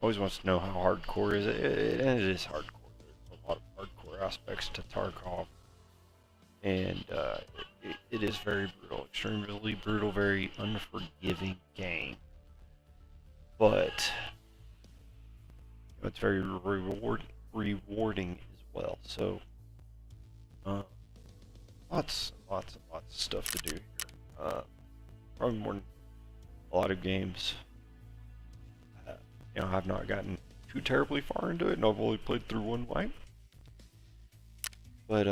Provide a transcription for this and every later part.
always wants to know how hardcore is it, and it is hardcore. There's a lot of hardcore aspects to Tarkov, and it is very brutal, extremely brutal, very unforgiving game. But it's very rewarding as well. So lots and lots of stuff to do here. Probably more than a lot of games. I've not gotten too terribly far into it, and I've only played through one wipe. But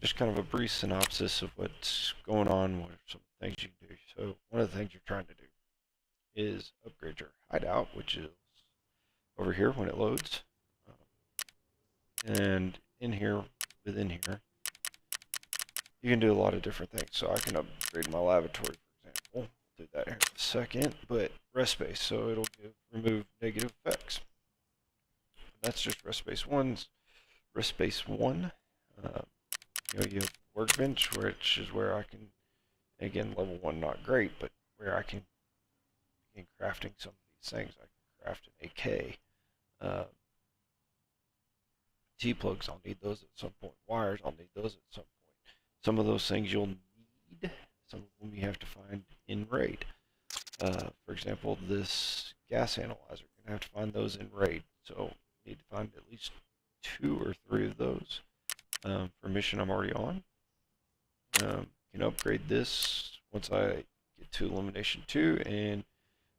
just kind of a brief synopsis of what's going on, what are some things you can do. So one of the things you're trying to do is upgrade your hideout, which is over here when it loads. And within here, you can do a lot of different things. So I can upgrade my lavatory, for example. We'll do that here in a second. But rest space, so it'll remove negative effects. That's just rest space 1. Rest space 1. You have workbench, which is where I can, again, level 1 not great, but where I can begin crafting some of these things. I can craft an AK. T-plugs, I'll need those at some point. Wires, I'll need those at some point. Some of those things you'll need, some of them you have to find in RAID. For example, this gas analyzer, you're going to have to find those in RAID. So you need to find at least 2 or 3 of those. For a mission I'm already on. Can upgrade this once I get to Elimination 2, and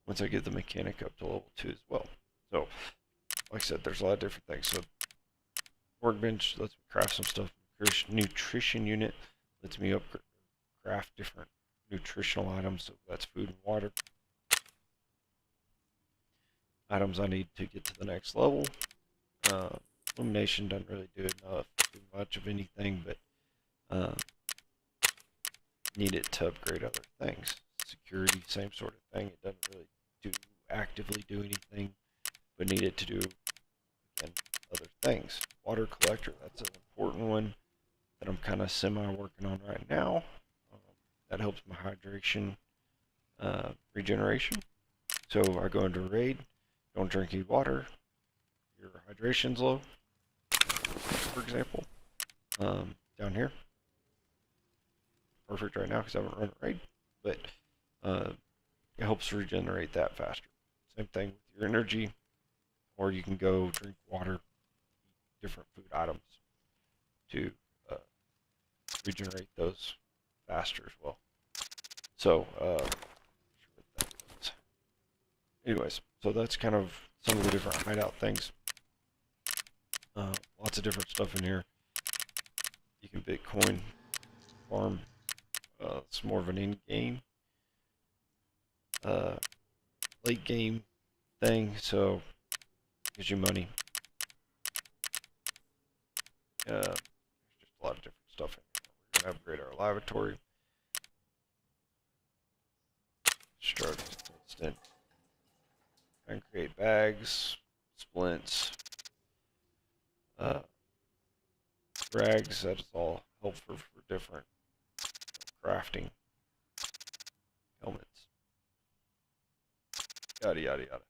once I get the mechanic up to level 2 as well. So, like I said, there's a lot of different things. So, workbench lets me craft some stuff. Nutrition unit lets me craft different nutritional items. So that's food and water. Items I need to get to the next level. Elimination doesn't really do enough, too much of anything, but need it to upgrade other things. Security, same sort of thing. It doesn't really actively do anything, but need it to do, again, other things. Water collector, that's an important one that I'm kind of semi-working on right now. That helps my hydration regeneration. So I go into RAID, don't drink any water, your hydration's low, for example. Down here, perfect right now because I haven't run RAID, but it helps regenerate that faster. Same thing with your energy, or you can go drink water, eat different food items to regenerate those faster as well. So, anyways, so that's kind of some of the different hideout things. Lots of different stuff in here. You can Bitcoin farm. It's more of an in-game, late game thing, so it gives you money. There's just a lot of different stuff in here. We're going to upgrade our lavatory. Start instant. And create bags, splints, rags. That is all helpful for different crafting, helmets, yada yada yada.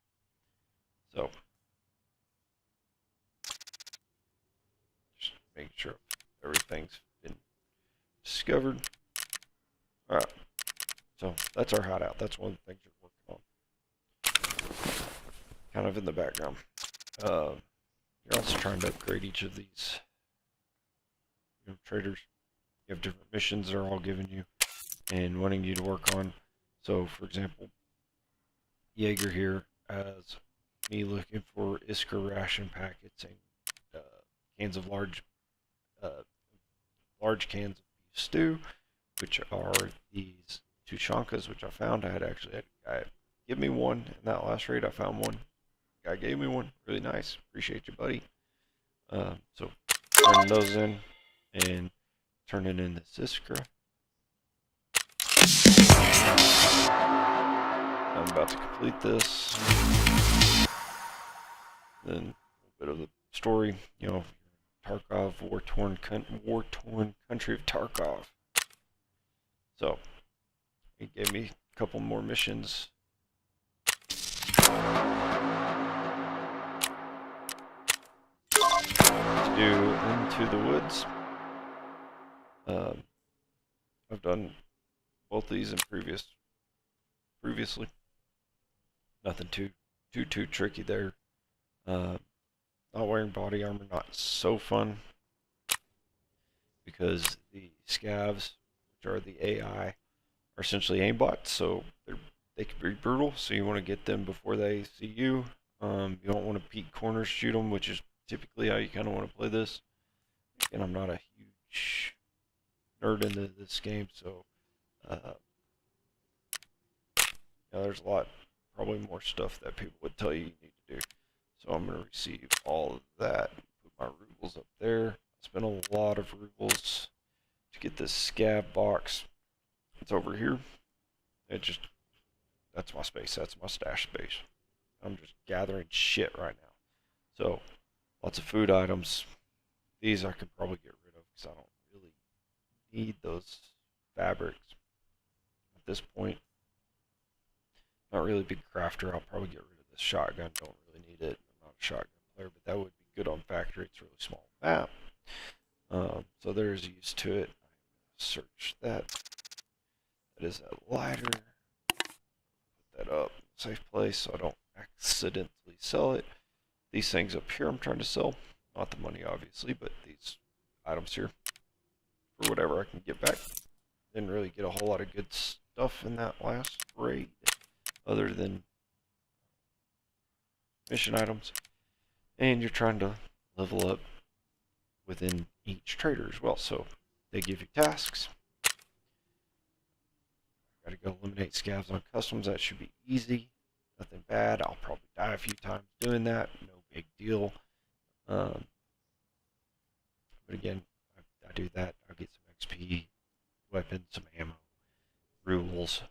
So just make sure everything's been discovered. All right, so that's our hideout. That's one of the things you're working on, kind of in the background. You're also trying to upgrade each of these traders. You have different missions they're all giving you and wanting you to work on. So, for example, Jaeger here has me looking for Iskra ration packets and cans of large cans of beef stew, which are these Tushankas, which I found. I actually had a guy give me one in that last raid. I found one. The guy gave me one. Really nice. Appreciate you, buddy. So turn those in and turn it into Iskra. I'm about to complete this. Then a little bit of the story, Tarkov, war-torn country of Tarkov. So he gave me a couple more missions. do Into the Woods. I've done both these in previously. Nothing too tricky there. Not wearing body armor, not so fun, because the scavs, which are the AI, are essentially aimbots, so they can be brutal. So you want to get them before they see you. You don't want to peek corners, shoot them, which is typically how you kind of want to play this. And I'm not a huge nerd into this game, so there's a lot, probably more stuff that people would tell you need to do. So I'm going to receive all of that, put my rubles up there. I spent a lot of rubles to get this scav box. It's over here. That's my space, that's my stash space. I'm just gathering shit right now. So, lots of food items. These I could probably get rid of because I don't really need those fabrics at this point. Not really a big crafter. I'll probably get rid of this shotgun. Don't really need it. I'm not a shotgun player, but that would be good on factory. It's a really small map. So there's use to it. Search that. That is a lighter. Put that up in a safe place so I don't accidentally sell it. These things up here I'm trying to sell. Not the money, obviously, but these items here. For whatever I can get back. Didn't really get a whole lot of good stuff in that last raid, other than mission items. And you're trying to level up within each trader as well. So they give you tasks. Gotta go eliminate scavs on customs. That should be easy. Nothing bad. I'll probably die a few times doing that. No big deal. But again, I do that. I'll get some XP, weapons, some ammo, rules.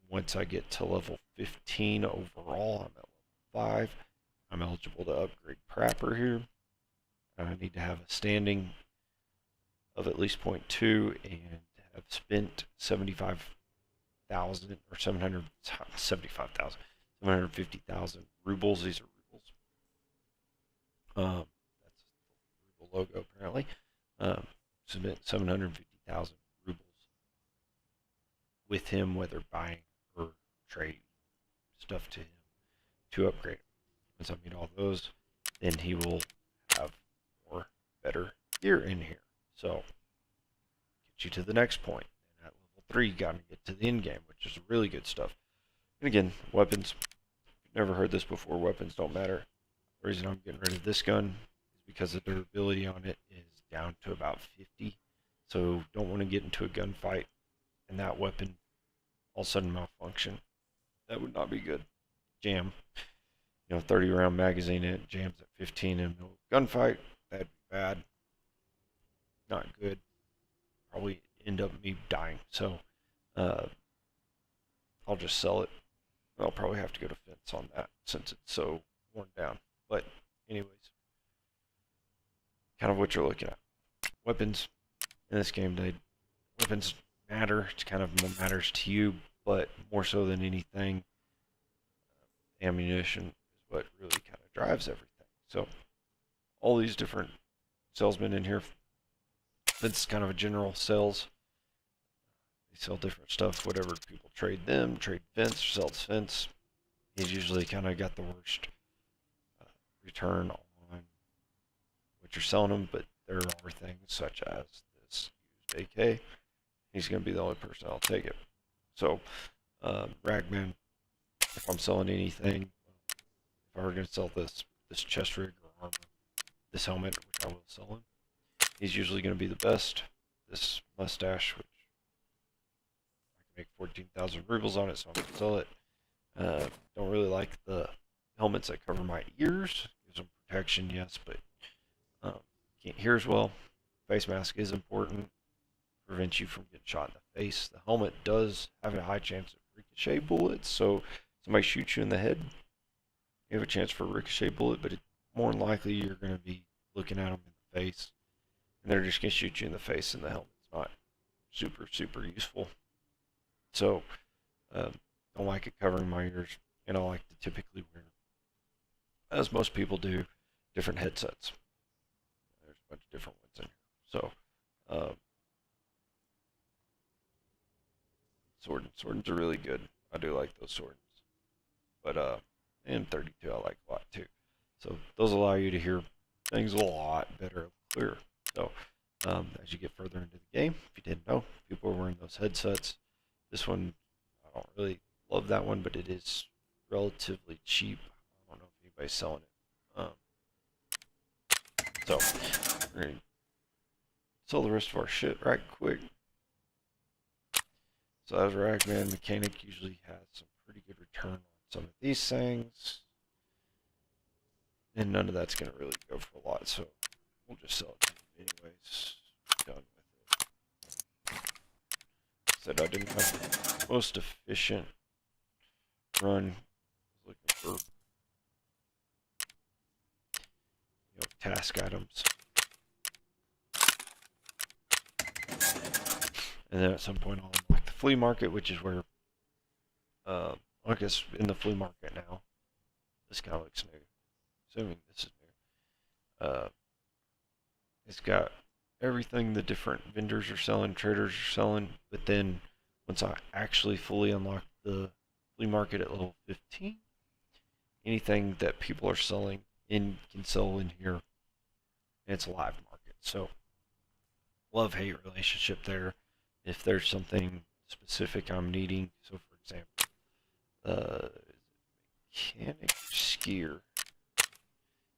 Once I get to level 15 overall, I'm at level 5. I'm eligible to upgrade Prapper here. I need to have a standing of at least 0.2 and have spent 75,000 or 775,000, 750,000 rubles. These are rubles. That's the ruble logo apparently. Spent 750,000 rubles with him, whether buying or trading stuff to him to upgrade. Once I meet all those, then he will have more better gear in here. So get you to the next point. And at level 3, you gotta get to the end game, which is really good stuff. And again, weapons. Never heard this before. Weapons don't matter. The reason I'm getting rid of this gun is because the durability on it is down to about 50. So don't want to get into a gunfight and that weapon all of a sudden malfunction. That would not be good. Jam. 30 round magazine, it jams at 15 in a gunfight. That'd be bad. Not good. Probably end up me dying. So I'll just sell it. I'll probably have to go to fence on that since it's so worn down. But anyways, kind of what you're looking at. Weapons in this game, weapons matter. It's kind of what matters to you, but more so than anything, ammunition is what really kind of drives everything. So all these different salesmen in here, that's kind of a general sales. They sell different stuff, whatever people trade them, trade fence, or sell fence. He's usually kind of got the worst return on what you're selling them, but there are things such as this used AK. He's going to be the only person that'll take it. So, Ragman, if I'm selling anything, if I were going to sell this chest rig or armor, this helmet, which I will sell him, he's usually going to be the best. This mustache, which I can make 14,000 rubles on it, so I'm going to sell it. Don't really like the helmets that cover my ears. Gives them protection, yes, but can't hear as well. Face mask is important. Prevents you from getting shot in the face. The helmet does have a high chance of ricochet bullets, so somebody shoots you in the head, you have a chance for a ricochet bullet, but more than likely you're going to be looking at them in the face, and they're just going to shoot you in the face, and the helmet's not super useful. So, don't like it covering my ears, and I like to typically wear, as most people do, different headsets. There's a bunch of different ones in here. So, Swordens are really good. I do like those Swordens. But, and 32 I like a lot too. So those allow you to hear things a lot better and clearer. So, as you get further into the game, if you didn't know, people are wearing those headsets. This one, I don't really love that one, but it is relatively cheap. I don't know if anybody's selling it. So, we're going to sell the rest of our shit right quick. So as a Ragman mechanic, usually has some pretty good return on some of these things. And none of that's going to really go for a lot, so we'll just sell it anyways. Done with it. Said I didn't have the most efficient run. I was looking for task items. And then at some point I'll unlock the flea market, which is where, I guess in the flea market now, this kind of looks new. Assuming this is new. It's got everything the different vendors are selling, traders are selling, but then once I actually fully unlock the flea market at level 15, anything that people are selling can sell in here, and it's a live market. So, love-hate relationship there. If there's something specific I'm needing, so for example, mechanic skier.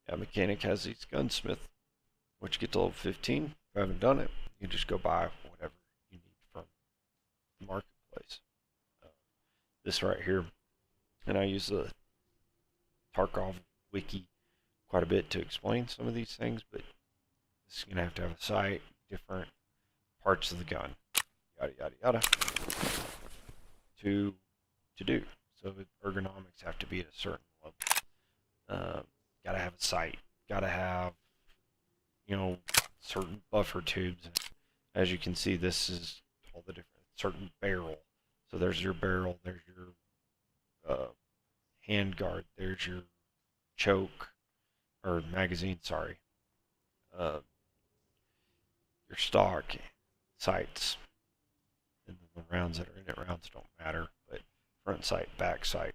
Yeah, mechanic has these gunsmith, which get to level 15. If I haven't done it, you just go buy whatever you need from the marketplace. This right here, and I use the Tarkov wiki quite a bit to explain some of these things, but this is going to have a sight, different parts of the gun, yada yada yada, to do. So the ergonomics have to be at a certain level. Gotta have a sight, gotta have, certain buffer tubes. As you can see, this is all the different, certain barrel. So there's your barrel, there's your hand guard, there's your choke, or magazine, sorry. Your stock, sights, and then the rounds that are in it, rounds don't matter, but front sight, back sight,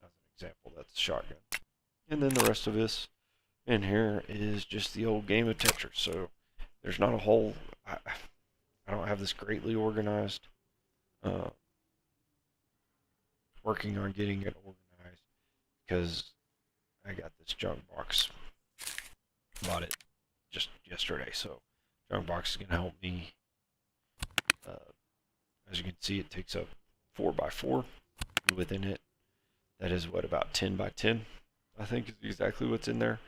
as an example, that's a shotgun. And then the rest of this in here is just the old game of Tetris. So there's not a whole, I don't have this greatly organized. Working on getting it organized because I got this junk box. Bought it just yesterday, so junk box is going to help me. As you can see, it takes up 4x4. And within it, that is what, about 10 by 10, I think is exactly what's in there.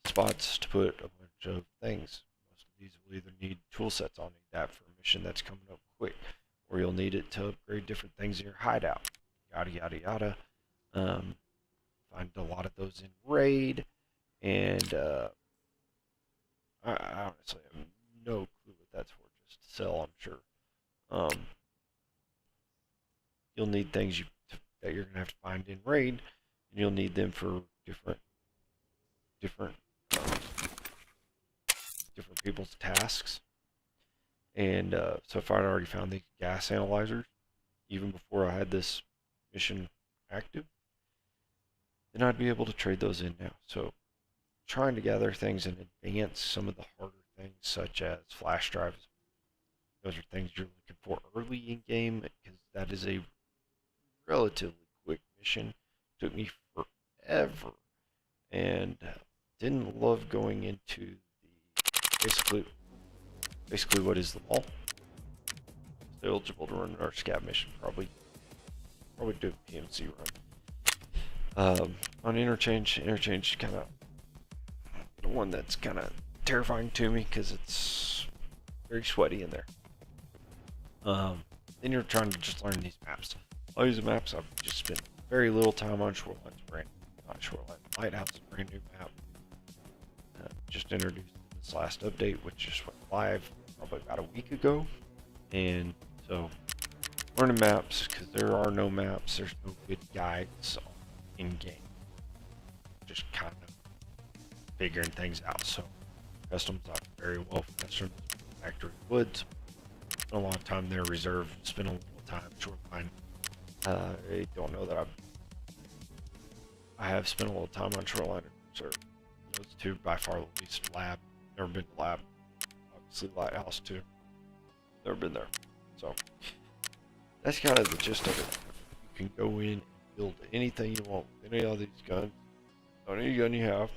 Spots to put a bunch of things. Most of these will either need tool sets. I'll need that for a mission that's coming up quick, or you'll need it to upgrade different things in your hideout. Yada yada yada. Find a lot of those in raid, and I honestly have no clue what that's for. Just to sell, I'm sure. You'll need things that you're gonna have to find in raid, and you'll need them for different people's tasks. And so far, I'd already found these gas analyzers even before I had this mission active. Then I'd be able to trade those in now. So trying to gather things in advance, some of the harder things such as flash drives. Those are things you're looking for early in game because that is a relatively quick mission. Took me forever, and didn't love going into the basically what is the mall. Still eligible to run our scav mission. Probably do a PMC run. On interchange kind of the one that's kind of terrifying to me because it's very sweaty in there. Then you're trying to just learn these maps. I'll use the maps. I've just spent very little time on Shoreline. Lighthouse is a brand new map. Just introduced this last update, which just went live probably about a week ago. And so, learning maps, because there are no maps, there's no good guides in game. Just kind of figuring things out. So customs are very well from Western factory woods. Spend a lot of time there reserved. Spend a little time shoreline. I don't know that I have spent a little time on shoreline reserve. Those two by far the least. Lab, never been to lab. Obviously lighthouse too. Never been there. So that's kind of the gist of it. You can go in and build anything you want with any of these guns. On any gun you have.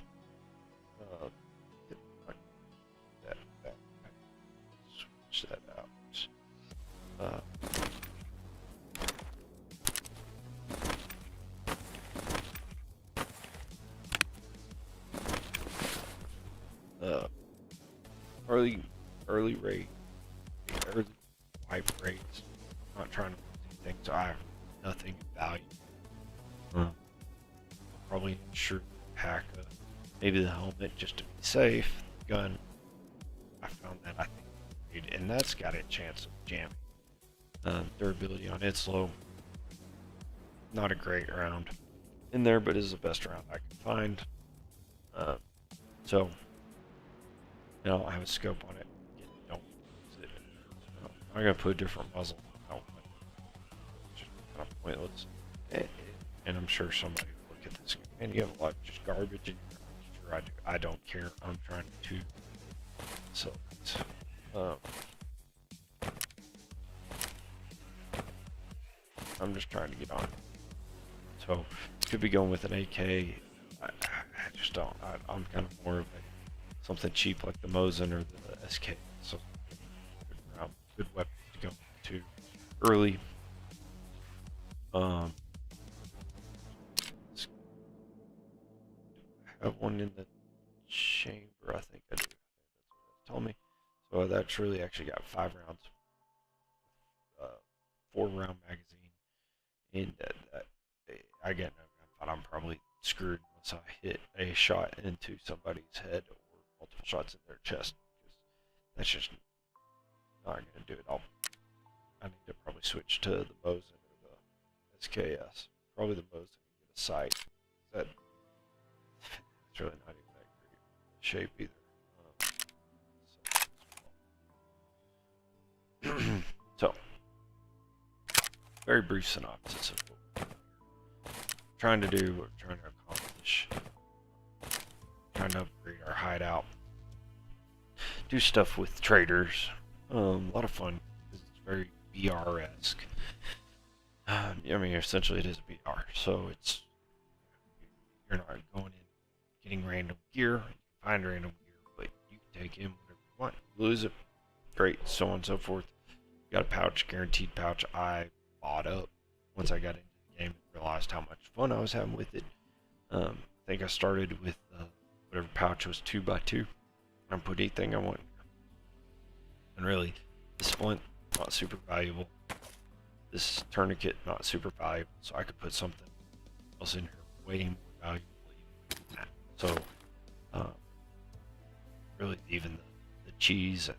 Switch that out. Early rate, early wipe rates. I'm not trying to do anything, so I have nothing of value. I'll probably insure the pack, maybe the helmet just to be safe. The gun, I found that I think, and that's got a chance of jamming. Durability on it's low. Not a great round in there, but is the best round I can find. So, I have a scope on it. Don't use it. I'm gonna put a different muzzle on it. It's just kind of pointless. And I'm sure somebody will look at this and you have a lot of just garbage in your sure I don't care. I'm trying to I'm just trying to get on. So could be going with an AK. I just don't. I'm kind of more of something cheap like the Mosin or the SK. So good weapon to go to early. I have one in the chamber. I think I do. That's what it told me. So that's really actually got 5 rounds, 4-round magazine, and again, I thought I'm probably screwed unless I hit a shot into somebody's head or multiple shots in their chest, because that's just not going to do it. I need to probably switch to the Mosin or the SKS. Probably the Mosin to get a sight. It's really not even that great shape either. So, very brief synopsis of what we're trying to do, what we're trying to accomplish. Trying to upgrade our hideout. Do stuff with traders. A lot of fun. It's very VR-esque. I mean, essentially it is VR. So you're not going in getting random gear. You can find random gear, but you can take in whatever you want. You lose it, great, so on and so forth. Got a pouch, guaranteed pouch. I bought up once I got into the game and realized how much fun I was having with it. I think I started with whatever pouch was 2x2. I put anything I want. And really, the splint, not super valuable. This tourniquet, not super valuable. So I could put something else in here way more valuable than that. So, really, even the cheese and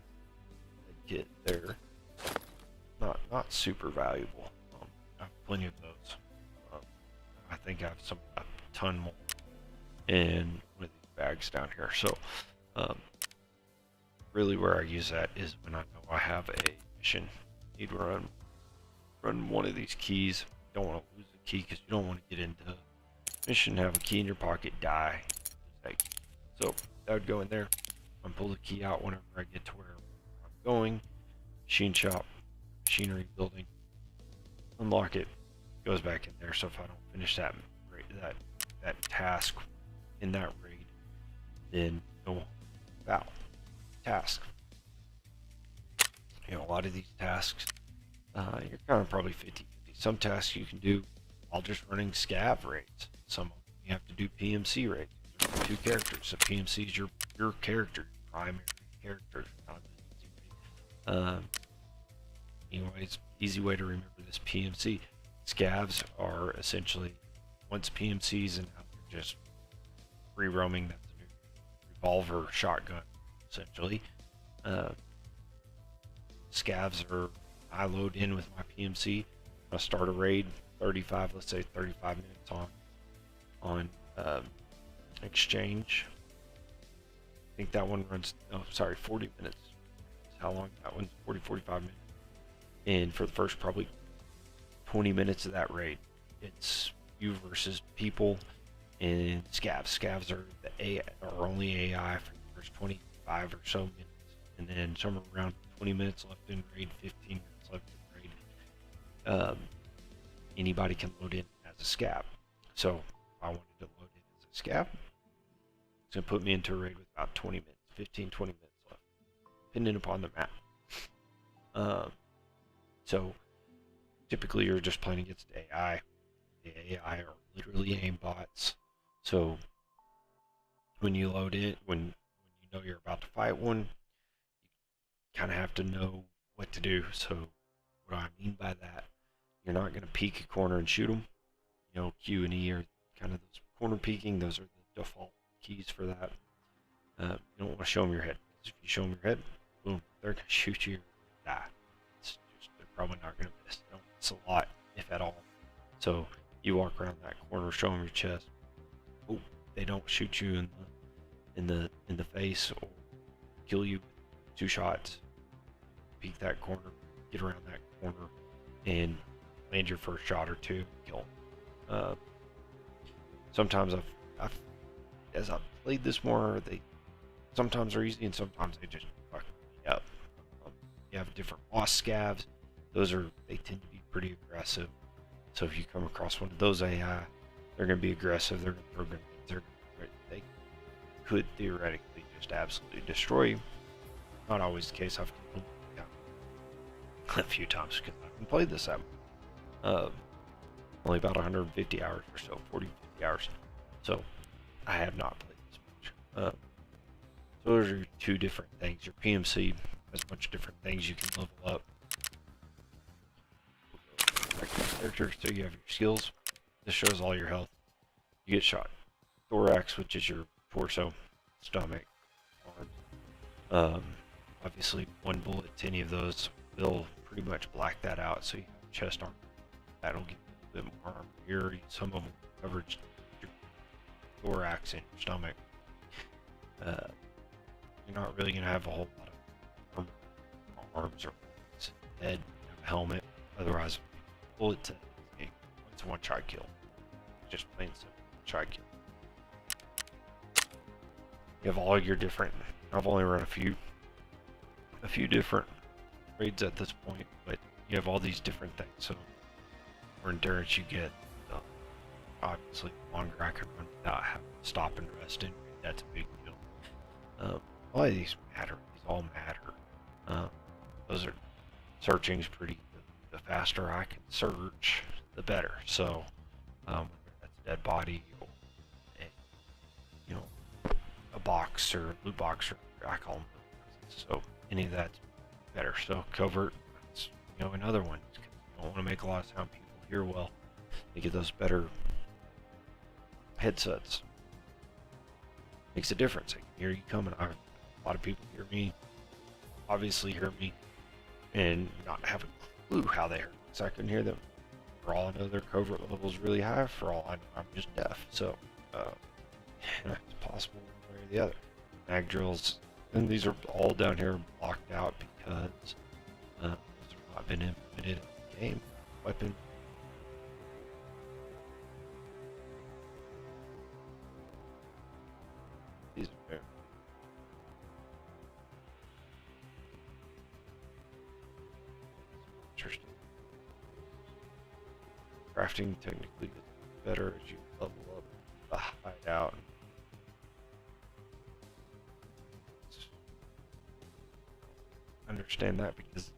the kit there, not super valuable. I have plenty of those. I think I have a ton more in one of these bags down here. So, really where I use that is when I know I have a mission. Need to run one of these keys. Don't want to lose the key because you don't want to get into a mission, have a key in your pocket, die. So that would go in there. I'm pull the key out whenever I get to where I'm going. Machine shop, machinery building. Unlock it. Goes back in there. So if I don't finish that task in that raid, then no about task. A lot of these tasks, you're kind of probably 50-50. Some tasks you can do while just running scav raids. Some of them you have to do PMC raids. There's 2 characters. So PMC is your character, your primary character. Anyways, easy way to remember this PMC. Scavs are essentially, once PMCs and now they're just free roaming. That's a new revolver shotgun, essentially. Scavs are, I load in with my PMC. I start a raid, 35, let's say 35 minutes on exchange. think that one runs, oh, sorry, 40 minutes. How long that one's? 40, 45 minutes. And for the first probably 20 minutes of that raid, it's you versus people and scavs. Scavs are are only AI for the first 25 or so minutes. And then somewhere around 20 minutes left in raid, 15 minutes left in raid. Anybody can load in as a scav. So if I wanted to load in as a scav, it's going to put me into a raid with about 20 minutes, 15, 20 minutes left, depending upon the map. So typically you're just playing against AI. The AI are literally aim bots. So when you load in, when you know you're about to fight one, you kind of have to know what to do. So what I mean by that, you're not going to peek a corner and shoot them. You know, Q and E are kind of those corner peeking. Those are the default keys for that. You don't want to show them your head. If you show them your head, boom, they're going to shoot you. Die. It's just, they're probably not going to miss. They don't miss a lot, if at all. So you walk around that corner, show them your chest. Oh, they don't shoot you in the face or kill you with 2 shots. Peek that corner, get around that corner, and land your first shot or 2, kill them. Sometimes as I've played this more, they sometimes are easy and sometimes they just fuck me up. You have different boss scavs. They tend to be pretty aggressive. So if you come across one of those AI, they're going to be aggressive. They're going to program. They could theoretically just absolutely destroy you. Not always the case. I've killed them a few times because I haven't played this that much. Only about 150 hours or so, 40, 50 hours. So I have not played this much. So those are 2 different things. Your PMC has a bunch of different things you can level up. Character, so you have your skills. This shows all your health. You get shot. Thorax, which is your torso, stomach, arms. Obviously, 1 bullet to any of those will pretty much black that out. So you have chest armor. That'll give you a bit more armor here. Some of them cover your thorax and your stomach. You're not really going to have a whole lot of arms or head, a helmet. Otherwise, bullet to it's a 1-shot kill. Just plain simple 1-shot kill. You have all your different. I've only run a few different raids at this point, but you have all these different things. So more endurance you get, obviously the longer I can run without having to stop and rest in. That's a big deal. A lot of these matter. These all matter. Those are searching's pretty. The faster I can search, the better. So that's a dead body or a box or loot box, or I call them. So any of that's better. So covert, that's another one. You don't want to make a lot of sound. People hear well. They get those better headsets. Makes a difference. I can hear you coming. A lot of people hear me, obviously hear me, and not have a clue how they heard me. So I couldn't hear them. For all I know, their covert level is really high. For all I know, I'm just deaf. So it's possible one way or the other. Mag drills, and these are all down here blocked out because those have not been implemented in the game. Weapon. These are very interesting. Crafting technically gets better as you level up the hideout. Understand that because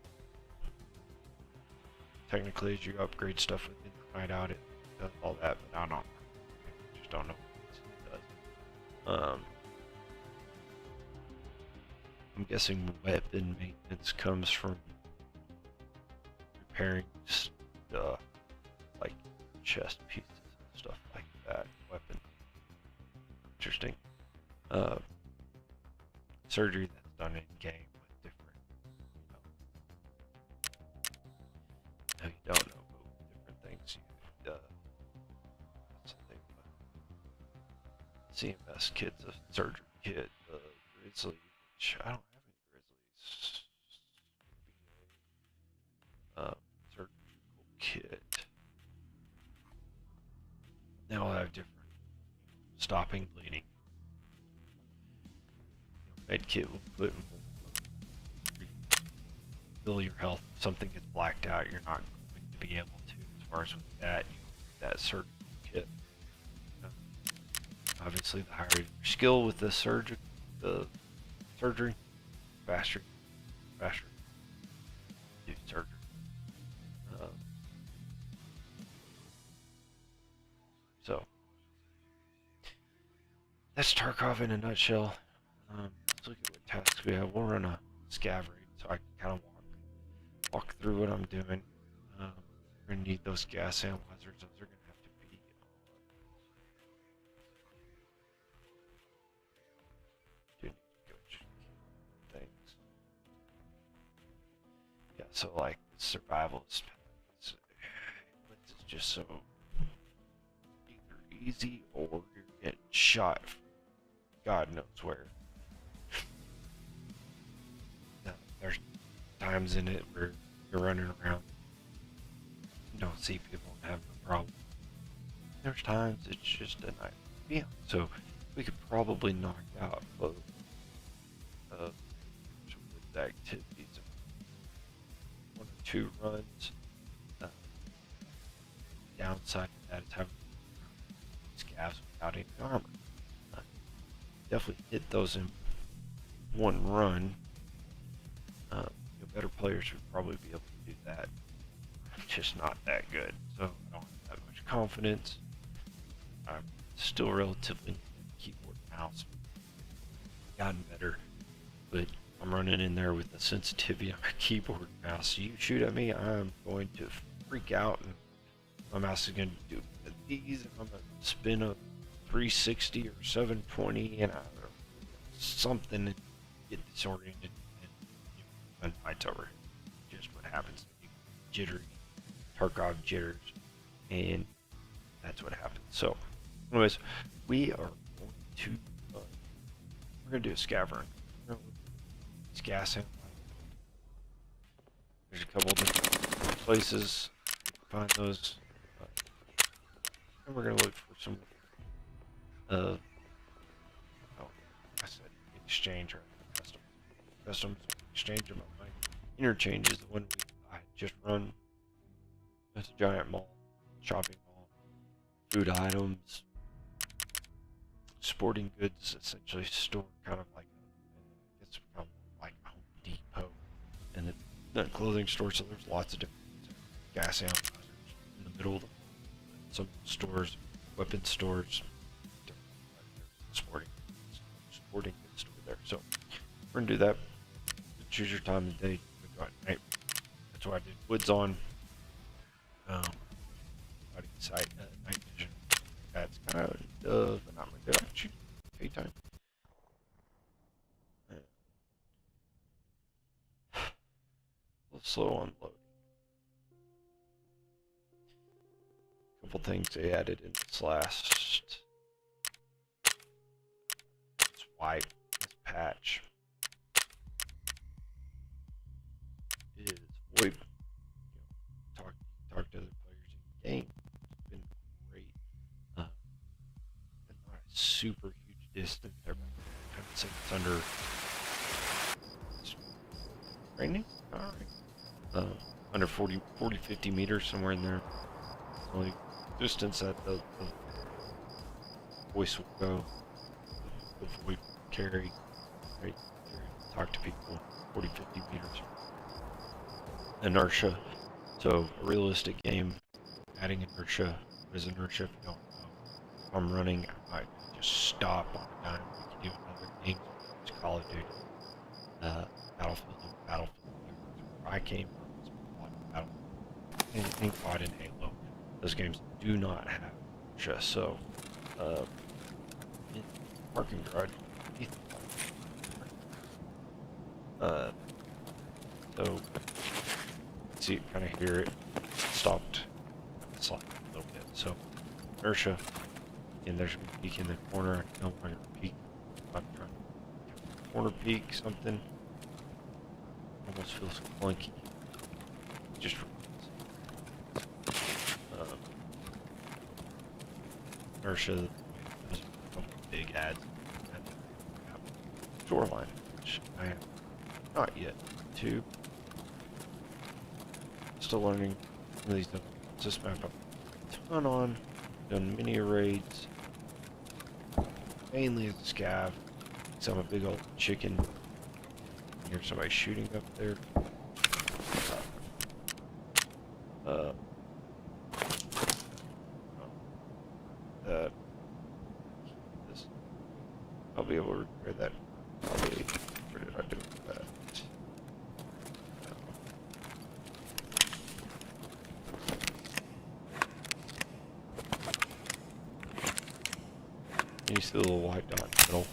technically as you upgrade stuff within the hideout, it does all that, but I just don't know what it does. I'm guessing weapon maintenance comes from repairing stuff like chest pieces and stuff like that. Weapon. Interesting. Surgery that's done in game with different. No, you don't know, but with different things. That's the thing. CMS kit's a surgery kit. There is Grizzly, which I don't have any Grizzlies. Surgical kit. They all have different stopping bleeding. Med kit will put refill your health. If something gets blacked out, you're not going to be able to. As far as with that, you need that surgical kit. Obviously, the higher your skill with the surgery, faster do surgery. So that's Tarkov in a nutshell. Let's look at what tasks we have. We'll run a scav raid so I can kind of walk through what I'm doing. We're gonna need those gas analyzers. Those are gonna have to be do need to go check things. Yeah, so like survivalist, it's just so either easy or you're getting shot from God knows where. There's times in it where you're running around, you don't see people and have no problem. There's times it's just a night. Yeah, so we could probably knock out both of the activities of 1 or 2 runs. Downside of that is having scavs without any armor. Definitely hit those in 1 run. Better players would probably be able to do that. I'm just not that good, so I don't have that much confidence. I'm still relatively new to keyboard and mouse. Gotten better, but I'm running in there with the sensitivity on my keyboard and mouse. So you shoot at me, I'm going to freak out, and my mouse is going to do these, and I'm going to spin a 360 or 720, and I don't know, something, and get disoriented. And fight's over. Just what happens. Jittery, Tarkov jitters, and that's what happens. So, anyways, we are going to we're gonna do a scav run. It's gas in. There's a couple different places to find those, and we're gonna look for some. Oh, I said exchange or customs. Exchange of my interchange is the one I just run. It's a giant mall, shopping mall, food items, sporting goods, essentially store, kind of like it's become like a Home Depot, and the clothing store. So there's lots of different gas analyzers in the middle of some stores, weapon stores, sporting goods store there. So we're gonna do that. Choose your time of day. We go at night. That's why I did woods on. Sight, night vision. That's kind of not my good. I choose daytime. A little slow on loading. A couple things they added in this last this patch. Is avoid talk to other players in game. It's been great. But not a super huge distance there. I would say it's under. It's raining? Alright. Under 40, 50 meters, somewhere in there. Only distance that the voice will go. The voice carry. Right? Talk to people 40, 50 meters. Inertia. So a realistic game, adding inertia. What is inertia? If you don't know, if I'm running, I might just stop on a dime. We can do another game. It's Call of Duty, Battlefield. Where I came from, Battlefield. Anything fought in Halo. Those games do not have inertia. So, in parking garage, so. See it, kind of hear it, stopped, slide a little bit. So inertia, and there's a peak in the corner. No longer peak. I'm trying to corner peak, something. Almost feels clunky. Just inertia. There's a couple big ads. Shoreline, which I have not yet to. Still learning some of these different. This map I've a ton on. Done many raids. Mainly as a scav. Because I'm a big old chicken. Hear somebody shooting up there. This. I'll be able to repair that. Probably. Where did I do that? You see the little white dot in the middle.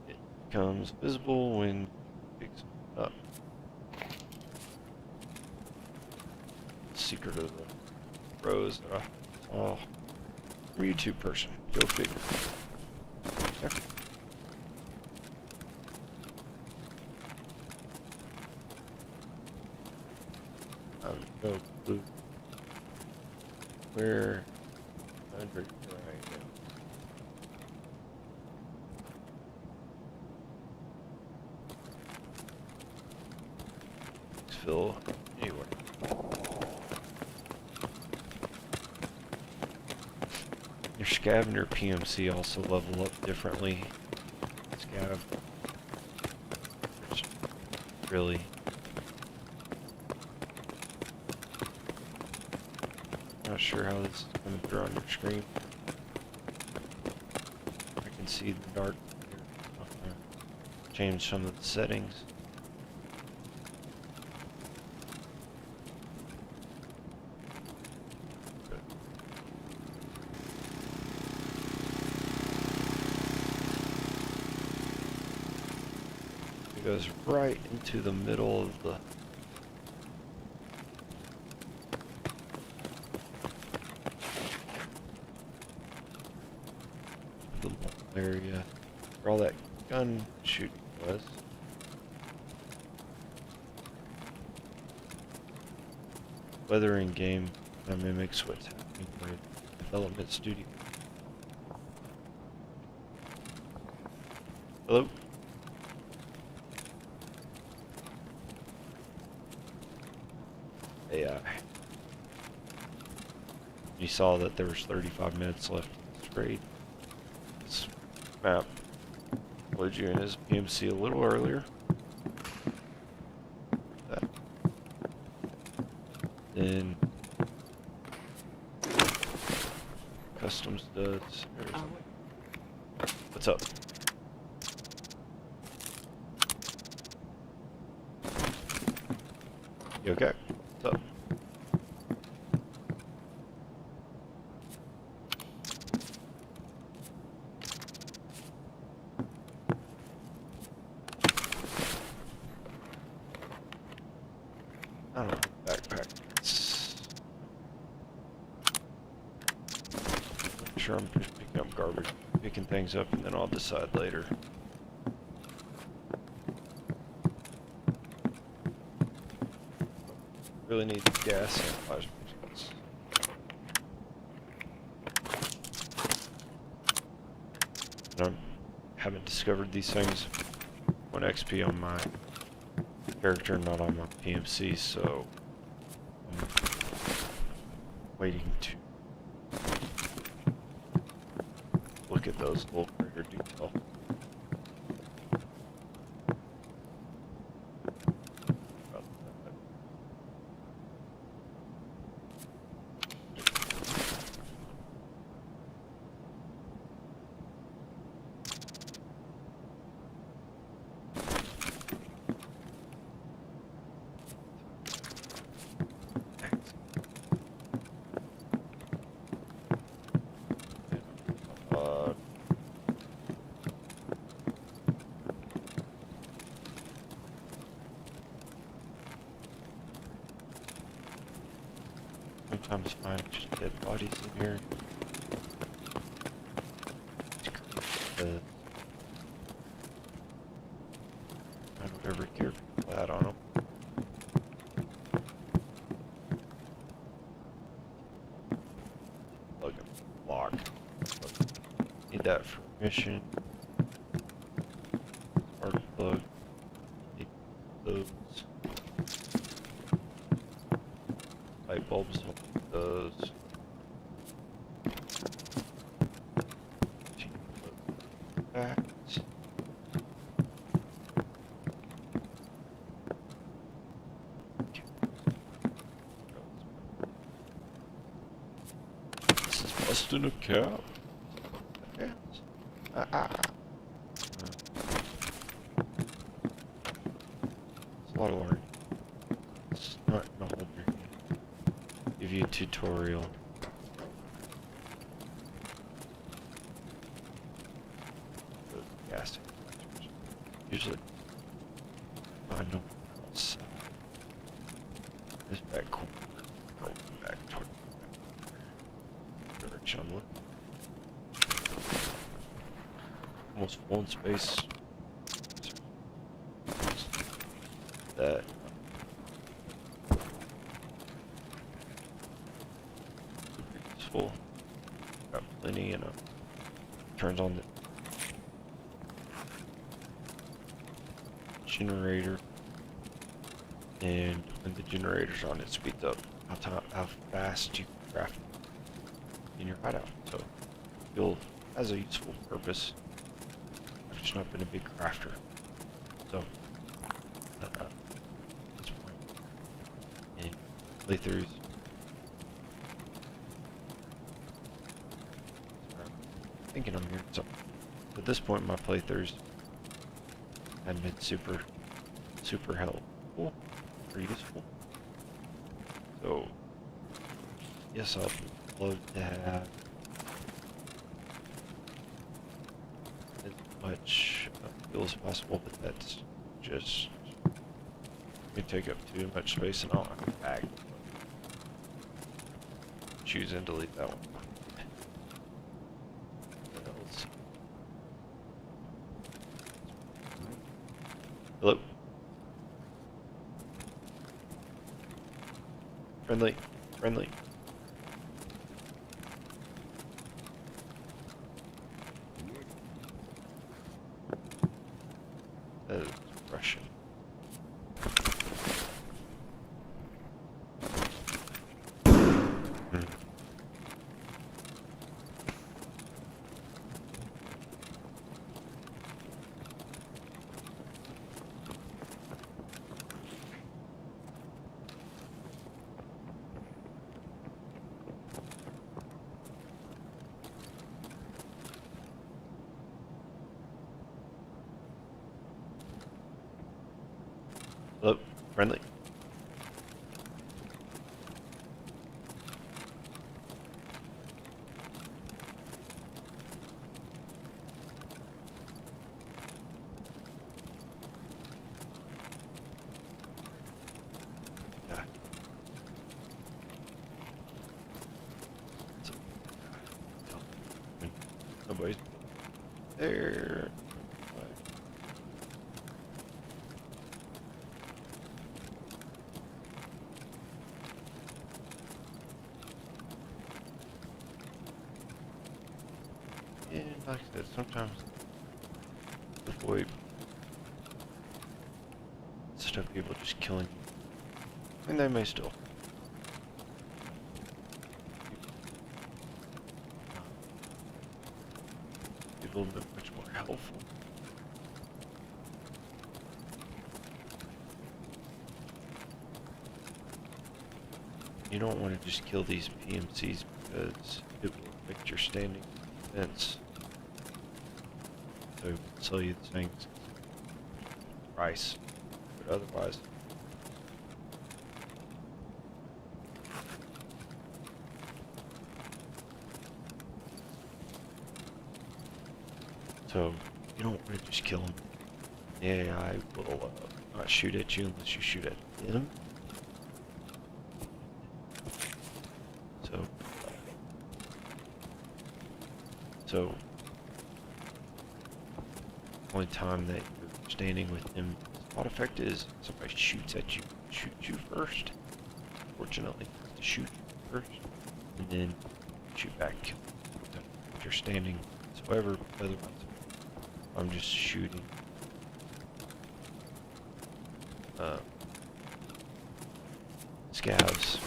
It becomes visible when you pick something up. Secret of the rows that I saw from a YouTube person. Go figure. Okay. Go blue. Where under right now. Fill anywhere. Your scav and your PMC also level up differently. Scav really not sure how this is coming through on your screen. I can see the dark here. I'm gonna change some of the settings. It goes right into the middle of the area where all that gun shooting was. Weathering game that mimics what's happening with development studio. Hello? AI. You saw that there was 35 minutes left in this raid. This map load you in as PMC a little earlier. Then customs does. What's up? You okay? What's up? I don't know. Backpack. I'm sure I'm just picking up garbage, picking things up, and then I'll decide later. Really need gas analyzer. I haven't discovered these things on XP on my character, not on my PMC, so I'm waiting to look at those a little greater detail. Sometimes find just dead bodies in here. Need that for mission. Spark plug. Need those. Light bulbs. Those. That. This is busting a cap. Yes. It's a lot of learning. It's not gonna hold your hand. Give you a tutorial. The gas tank. Usually, I know outside. This back corner. Go back toward the direction I'm looking. Almost full in space. That. It's full. Got plenty, and turns on the generator, and when the generator's on, it speeds up how fast you can craft in your hideout. So, fuel has a useful purpose. I've just not been a big crafter. So, at this point, in playthroughs, I'm thinking I'm hearing something. At this point in my playthroughs, haven't been super helpful or useful. So, yes, I'd love to have as much fuel as possible, but that's just going to take up too much space, and I'll have a bag. Choose and delete that one. What else? Hello? Friendly. Friendly. That is Russian. Hello, friendly. Yeah. Nobody's there. And like I said, sometimes the void stuff people just killing you. And they may still. Be a little bit much more helpful. You don't want to just kill these PMCs because it will affect your standing defense. So sell you the things price, but otherwise. So you don't want to just kill them. The AI will not shoot at you unless you shoot at them. So only time that you're standing with him, spot effect is somebody shoots at you, shoots you first. Fortunately, to shoot you first, and then shoot back. So if you're standing, so However, otherwise, I'm just shooting scavs.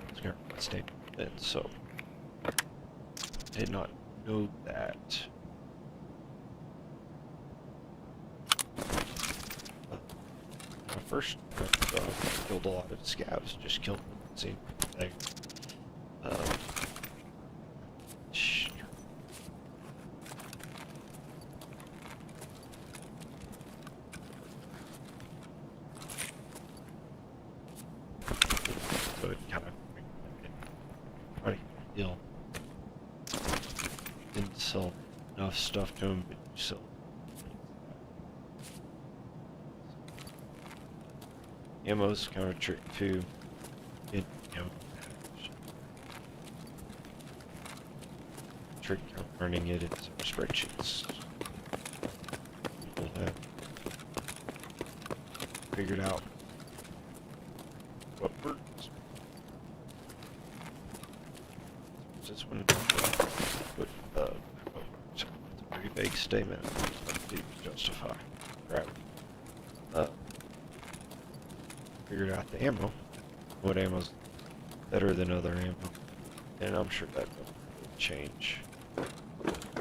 It's going to stay in, so I did not know that. When I first killed a lot of scavs, just killed them, same thing. So it kind of trying to get a deal. Didn't sell enough stuff to him, but you sell. Ammo's kind of a trick too. Trick of running it in some spreadsheets. People have figured out what works. This one put it's a very vague statement to justify gravity. Figured out the ammo, what ammo's better than other ammo, and I'm sure that will change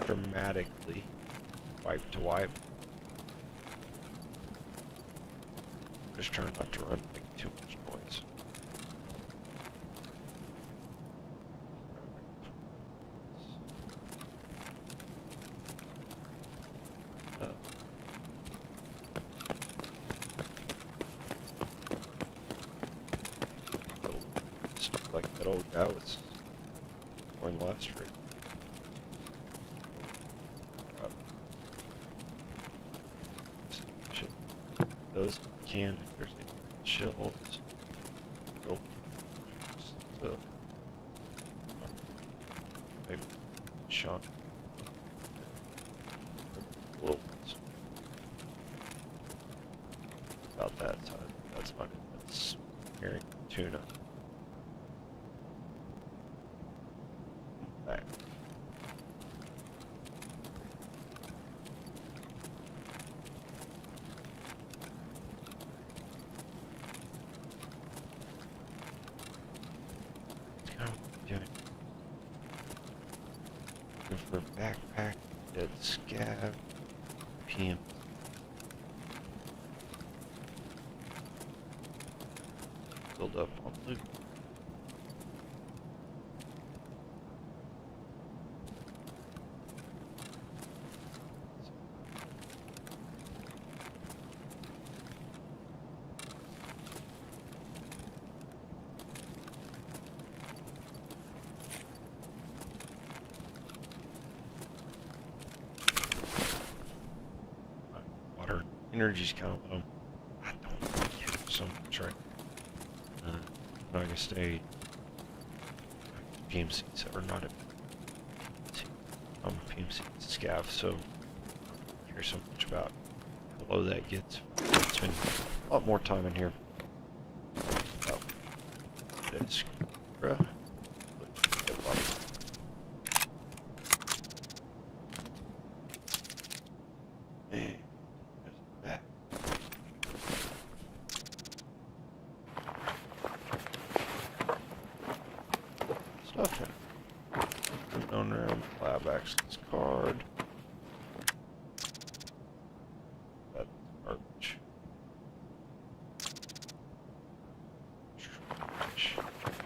dramatically, wipe to wipe. Just trying not to run like too much noise. Like that old guy was going left straight. Those can if there's any shells. Oh, so maybe shot. Little ones. About that size. That's fine. That's herring tuna. Back. Looking for a backpack, dead scav, PM. Build up on loot. Energy's kind of low. I don't get so much right. Not gonna stay PMCs or not a PMC. I'm a PMC scav, so I don't care so much about how low that gets. Spend a lot more time in here. Oh, that's bruh. Stuff in. Unknown round, lab access card. That's garbage.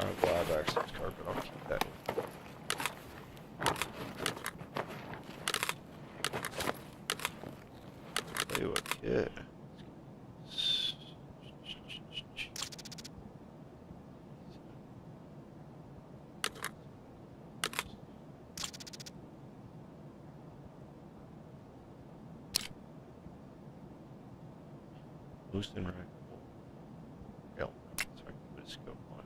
I have lab access card, but I'll keep that. Tell you what, kid. Boosting rifle. Rail. So I can put a scope on it.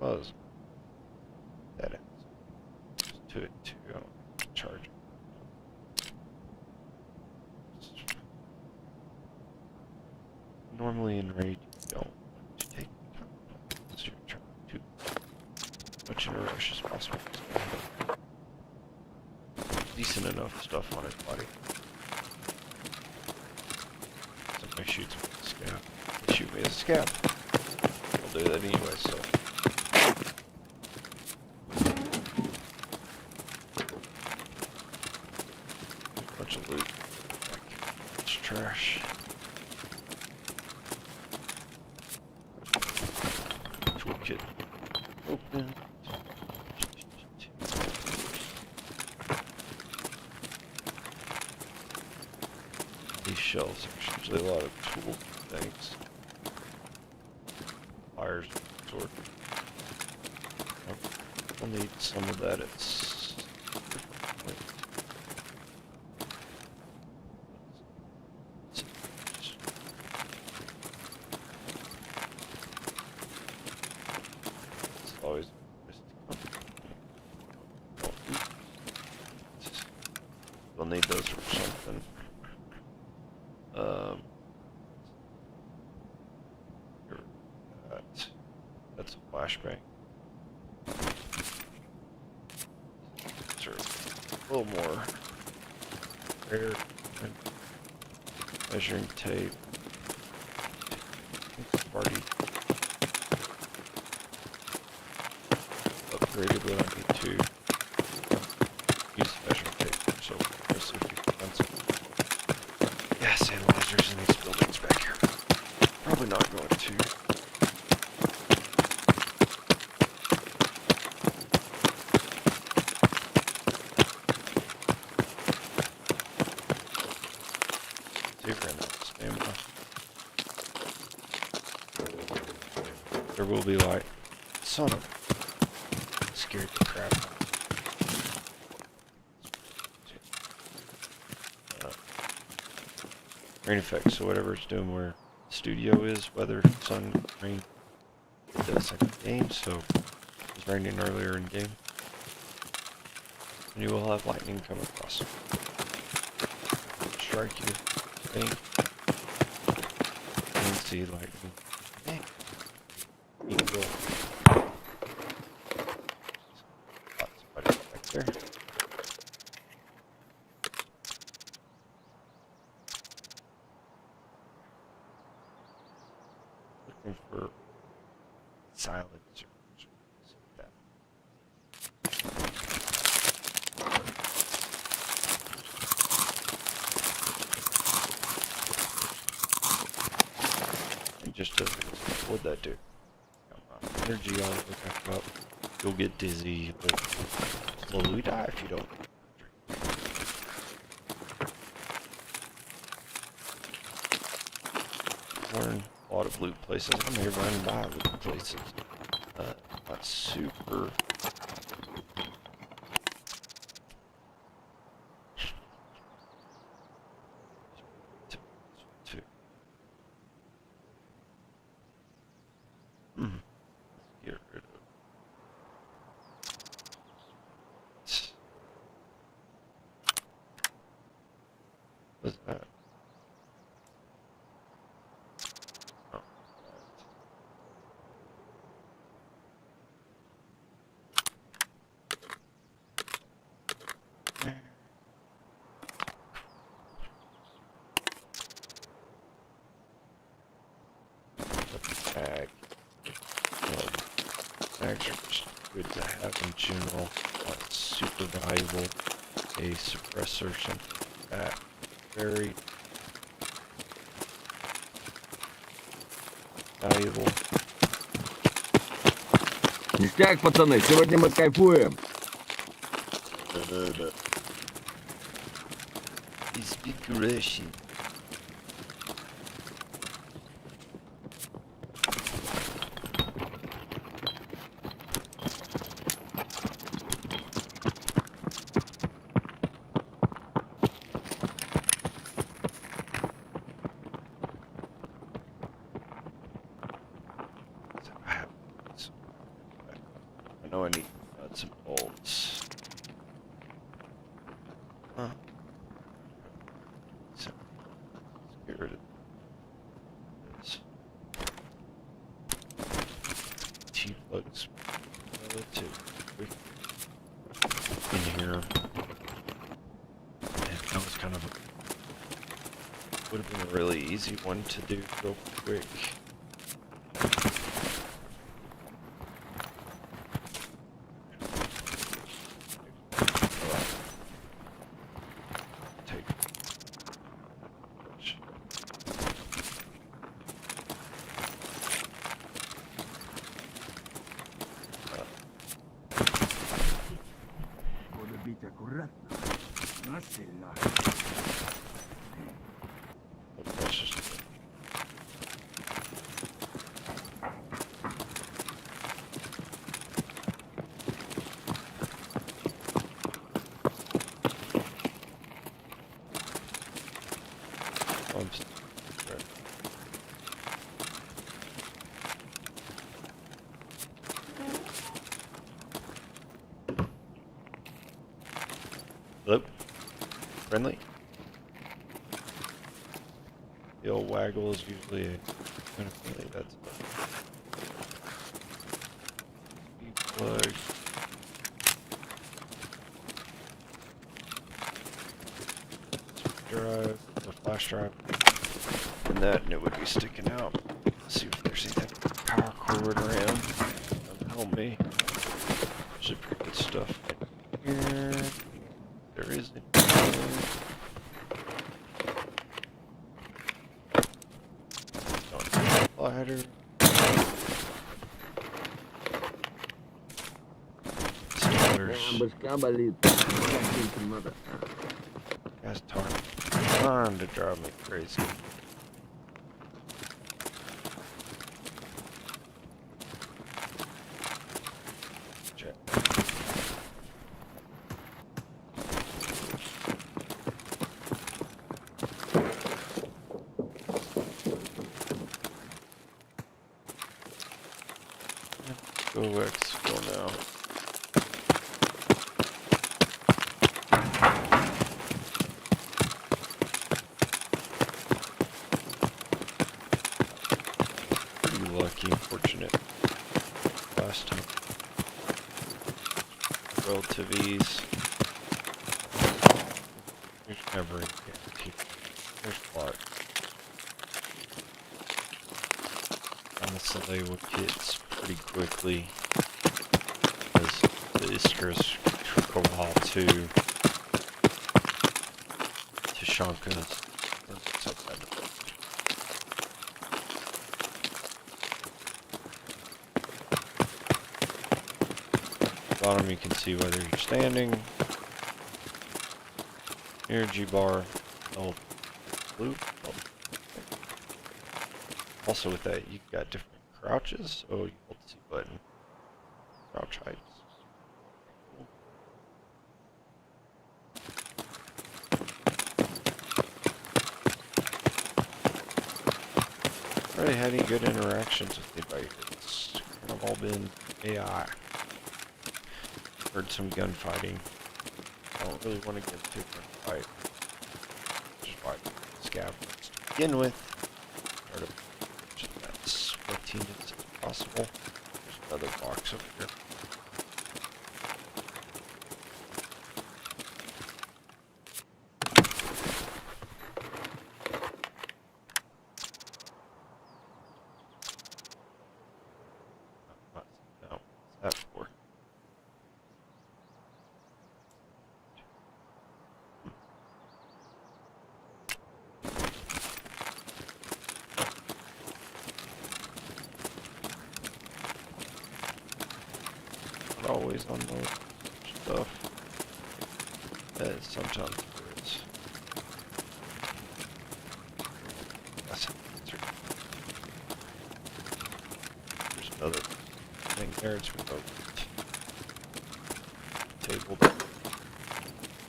Buzz. That ends. Just do it too. I don't have to charge it. Normally in raid you don't want to take time unless you're trying to much in a rush as possible. These decent enough stuff on his body. Somebody shoots me with a scav. They shoot me as a scav. I'll do that anyway, so. Bunch of loot. It's trash. Toolkit. Open. These shells, there's usually a lot of tool things. Pliers of some sort. I'll need some of that. It's always we'll need those for something. That's a flashbang. These are a little more rare. Measuring tape. Party. Upgraded when I need to use measuring tape. So let's see if we can find some gas analyzers in these buildings back here. Probably not going to. See if we're in that stamina. There will be light. Son of a. Scared the crap out of me. Rain effect, so whatever it's doing where the studio is, weather, sun, rain, it does in game, so it was raining earlier in game. And you will have lightning come across. Strike you. Bang. You can see lightning. Bang. You can go. There. Looking for silencers. It just doesn't. What'd that do? Energy on it, back up. You'll get dizzy. Slowly die if you don't. Learn a lot of loot places. I'm here running by loot places. Not super. Get rid of. What's that? Oh, tag. Tags are just good to have in general. Not super valuable. A suppressor, something like that. Very valuable. Ништяк, пацаны, сегодня мы кайфуем. You speak Russian. I know I need nuts and bolts. Huh. So, let's get rid of this. T-plugs relative in here. kind of would have been a really easy one to do real quick. Take. Надо бить аккуратно. Насильно. Let's just. Hello? Friendly? The old waggle is usually kind of friendly. That's plug. Drive, the flash drive, and that, and it would be sticking out. Let's see if there's anything power cord around. That'll help me. Should be good stuff in here. There isn't. Ladder. Башка болит. Надо. That's trying to drive me crazy. Check. Go X, go now. Lucky, fortunate last time. Relative ease. There's never a guarantee. There's Clark. Honestly, with kits pretty quickly because the Iskras took a while to shunk us. Bottom you can see whether you're standing, energy bar, blue. Also with that you've got different crouches, so you hold the C button, crouch heights. Really had any good interactions with anybody. It's kind of all been AI. Heard some gunfighting. I don't really want to get into a fight. Just why scav to begin with. Try to push that sweatiness as possible. There's another box over here. No, what's that for? Always on the stuff that sometimes there is. That's an answer. There's another thing there. It's remote table that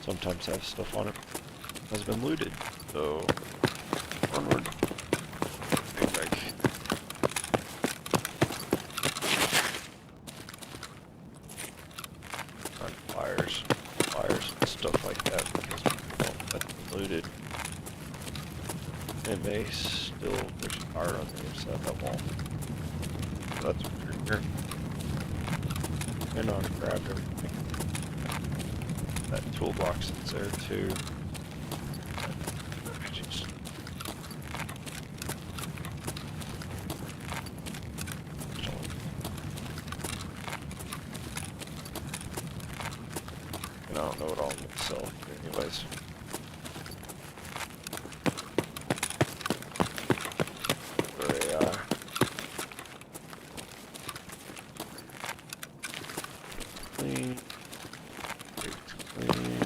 sometimes has stuff on it. Has been looted. So onward. Big bag. Flyers, and stuff like that because people don't let them looted. It may still there's fire on the other side of that wall. So that's what you're here. And on grabbed everything. That toolbox that's there too. know what all I'm gonna sell here anyways. For AI. Clean. It's clean.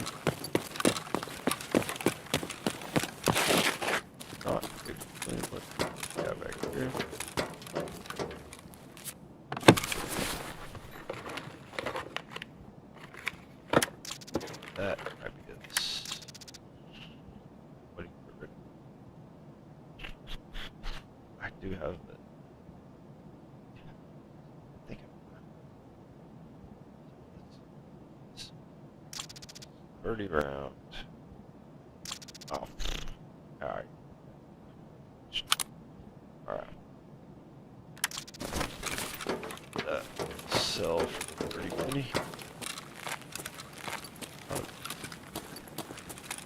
Not it's clean, but yeah, back here. That might be this. What do you get rid of? I do have the. I think it's 30 round. Oh, alright. Alright. That sell for pretty penny.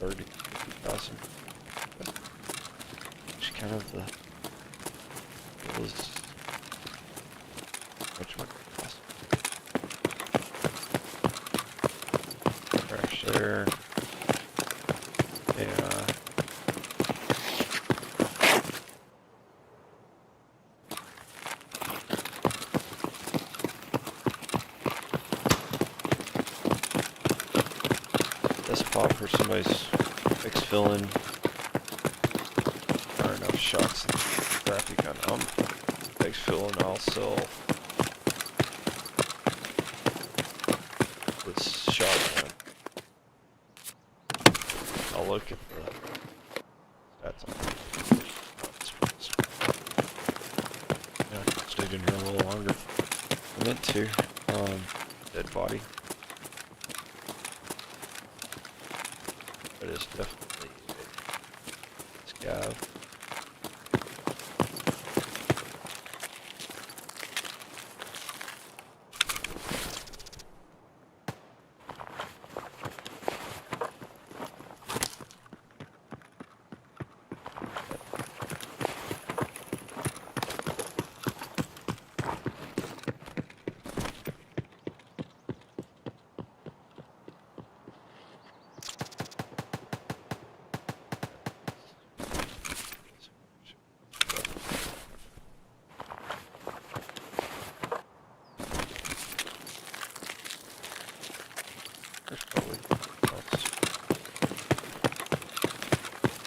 50,000. Which kind of the was much more cost. Crash there. Yeah. This pop for somebody's fix filling. Not enough shots in the crappy gun. Fix filling, I'll sell this shotgun. I'll look at the stats on it. Yeah, I stayed in here a little longer. I meant to. Dead body. But it's definitely a scav.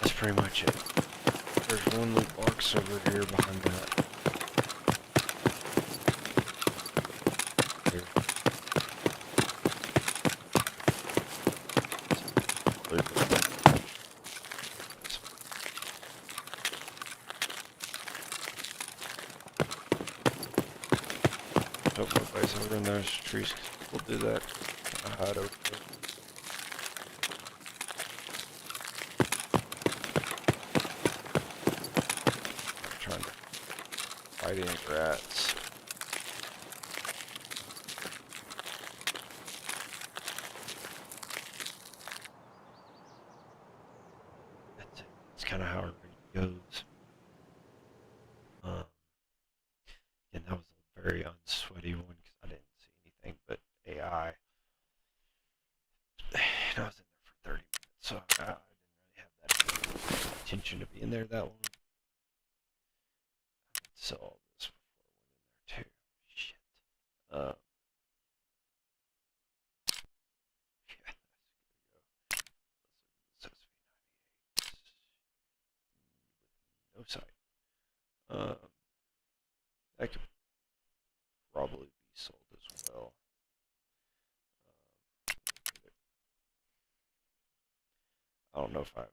That's pretty much it. There's one loot box over here behind that. Here. Don't put guys over in those trees. We'll do that. Hide over there. I'm trying to fight any rats. That's kind of how our raid goes. And that was a very unsweaty one because I didn't see anything but AI. And I was in there for 30 minutes, so I didn't really have that intention to be in there that long. I would sell all this before I went in there too. Shit. Yeah, that's good to go. Let's look at this SV98 with no sight. That could probably be sold as well. I don't know if I have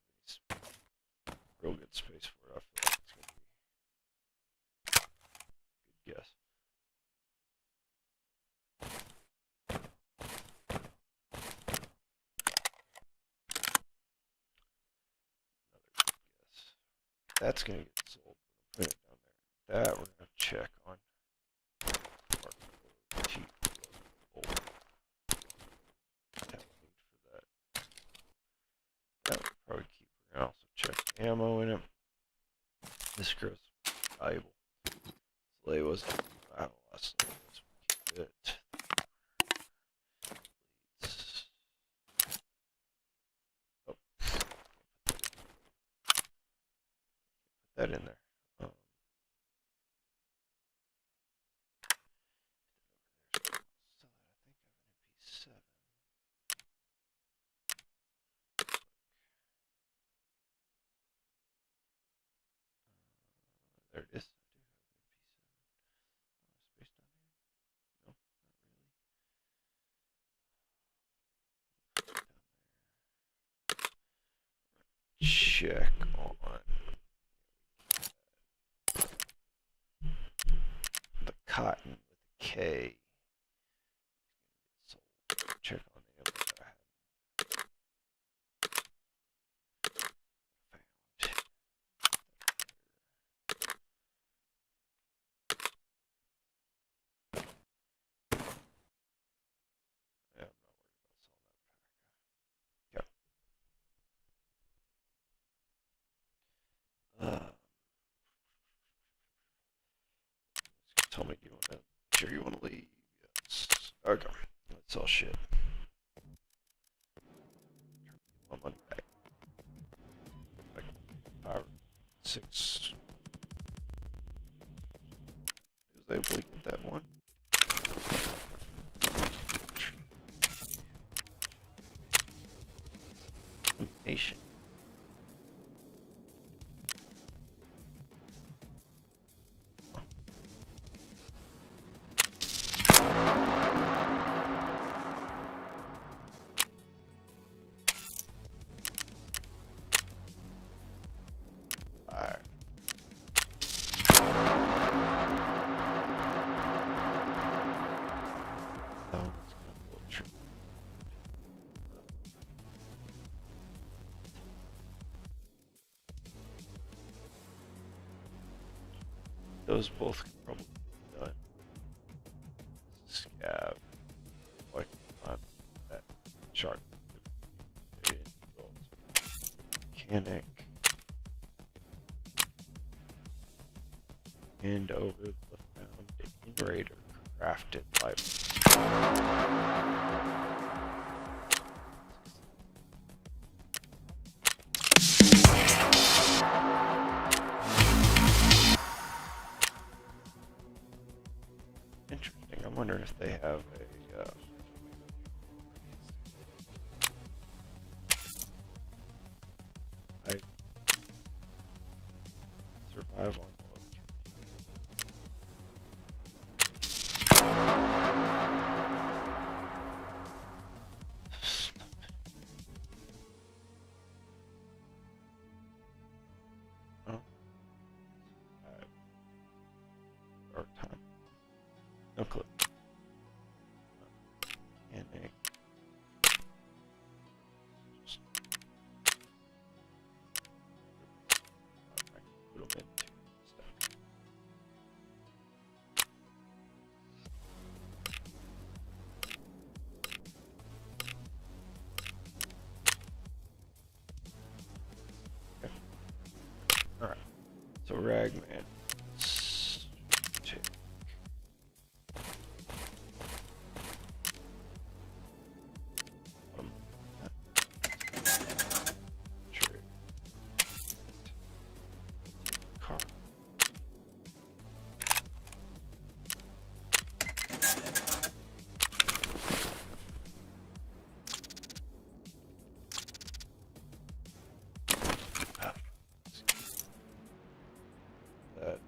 any real good space for it. I feel like it's going to be a good guess. Another good guess. That's going to get sold. But I'm putting it down there. That we're going to check on. That would probably keep. We're gonna also check ammo in it. This grows valuable. Slay was battle last night. Let's keep it. that in there. So I think I have an MP7. There it is. I do have an MP7. Oh, space down here? No, not really. Check on the cotton with a K. So check on the other that I found. Yeah, I'm not worried about selling that pack. Okay. Tell me, do you want to? Sure, you want to leave? Yes. Okay. Let's sell shit. My money back. Like 5 or 6. I was able to get that one. Nation. Alright. Oh, it's gonna blow true. Those both could probably be done. Scav. Like on that chart. Mechanic. And over the found in Raider crafted life. Interesting. I wonder if they have a I survive on oh. Or time. No clue. Mechanic. Just put them into stuff. Okay. Alright. So Ragman. Take. Trade. Car. That.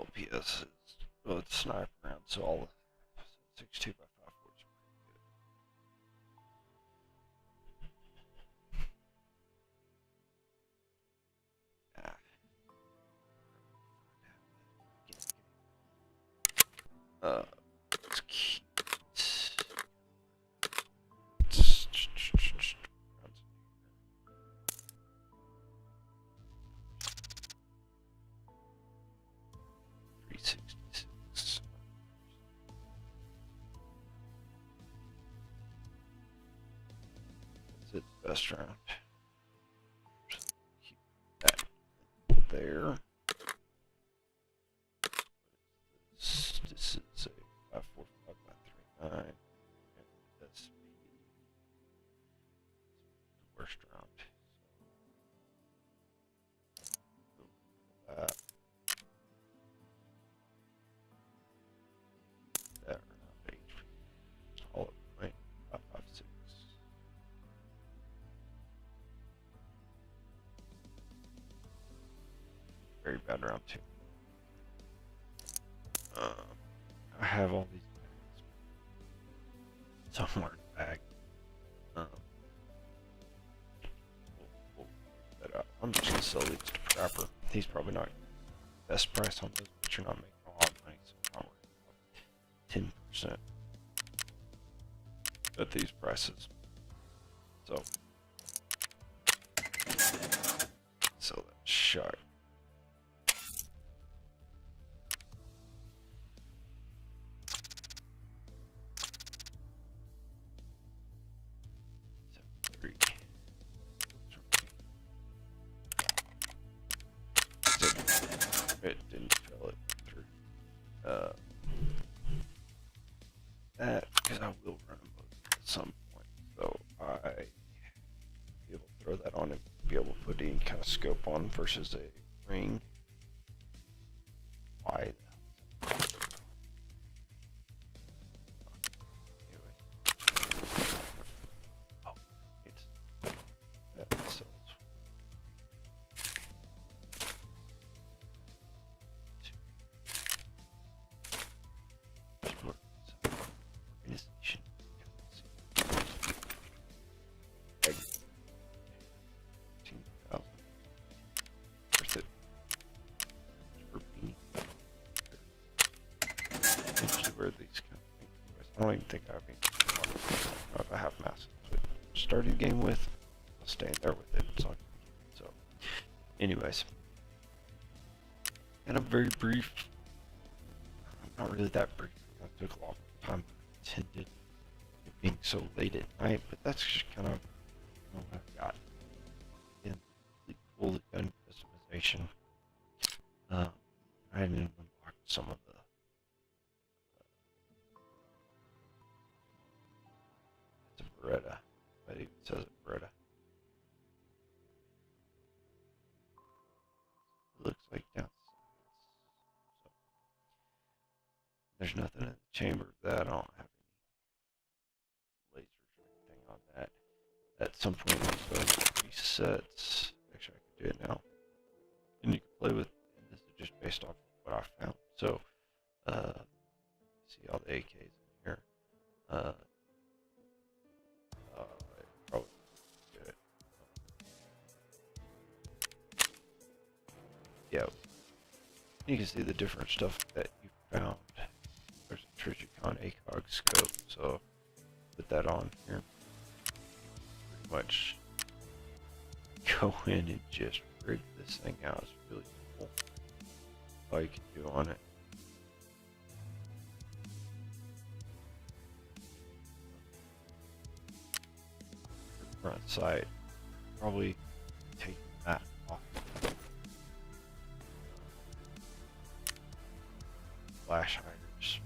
LPS is, well, it's sniper round, so all 6.2 by 5.4 is pretty good. Let's keep it. 366. That's its best round. Keep that there. This is a 545 by 39. That's the worst round. So, that round HP. All at point 556. Very bad round two. I have all these bags somewhere in the bag. We'll work that out. I'm just gonna sell these to Trapper. He's probably not best price on those, but you're not making a lot of money, so I'm not worried about 10% at these prices. So sell that shot. It didn't fill it through. That because I will run them both at some point, so I be able to throw that on and be able to put any kind of scope on versus a ring. Why? Anyway. Oh, it's that sells. Organization. Worth it. For me. Usually wear these kind of things. I don't even think I have any. I don't know if I have masses, but started the game with, I'll stay in there with it. So, anyways, and I'm very brief. Not really that brief. That took a long time. Intended it being so late at night, but that's just kind of what I've got. In the full gun customization. I didn't even unlock some of the. It's a Beretta, but it says a Beretta. It looks like down. So, there's nothing in the chamber that I don't have any lasers or anything on that. At some point, when it resets. Actually, I can do it now, and you can play with. And this is just based off what I found. So, see all the AKs in here. Probably good. Yeah, you can see the different stuff that you found. There's a Trigicon ACOG scope, so put that on here. Pretty much go in and just rig this thing out. It's really cool. All you can do on it. Front sight, probably take that off. Flash hiders.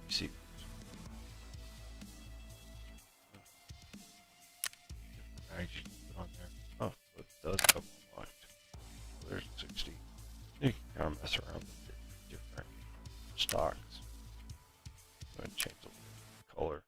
See. Mags you can put on there. Oh, it does have unlocked. There's 60. You can kind of mess around with different stocks. I'm going to change the color.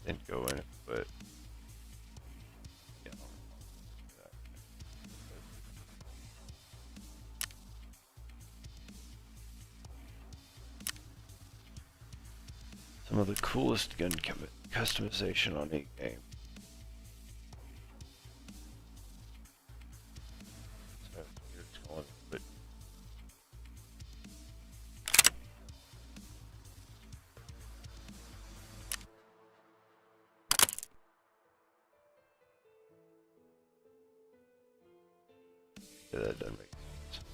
then go in and put, you know, some of the coolest gun customization on a game. So here it's going, but yeah, that doesn't make sense.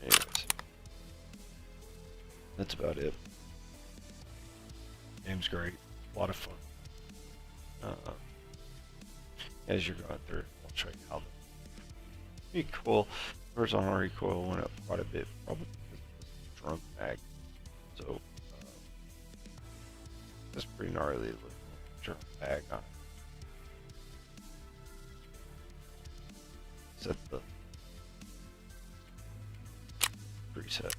Anyways, that's about it. Game's great, a lot of fun. As you're going through, I'll show you how the recoil, horizontal recoil went up quite a bit, probably because of this drum mag. So that's pretty gnarly looking drum mag on it. Set the preset.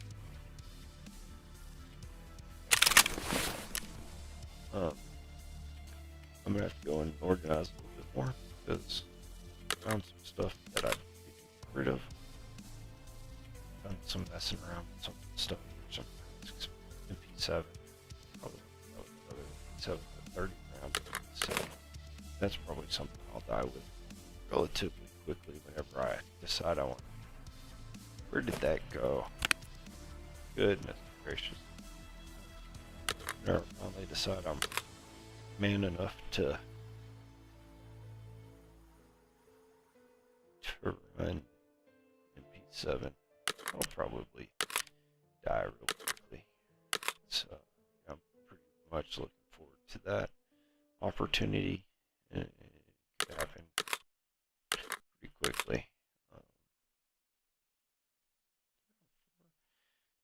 I'm gonna have to go and organize a little bit more because I found some stuff that I'd get rid of. Done some messing around with some stuff, some MP7, probably another MP7 to 30 round. So that's probably something I'll die with relatively quickly whenever I decide I want. Where did that go? Goodness gracious. Whenever I finally decide I'm man enough to run MP7, I'll probably die real quickly. So I'm pretty much looking forward to that opportunity. It could happen pretty quickly.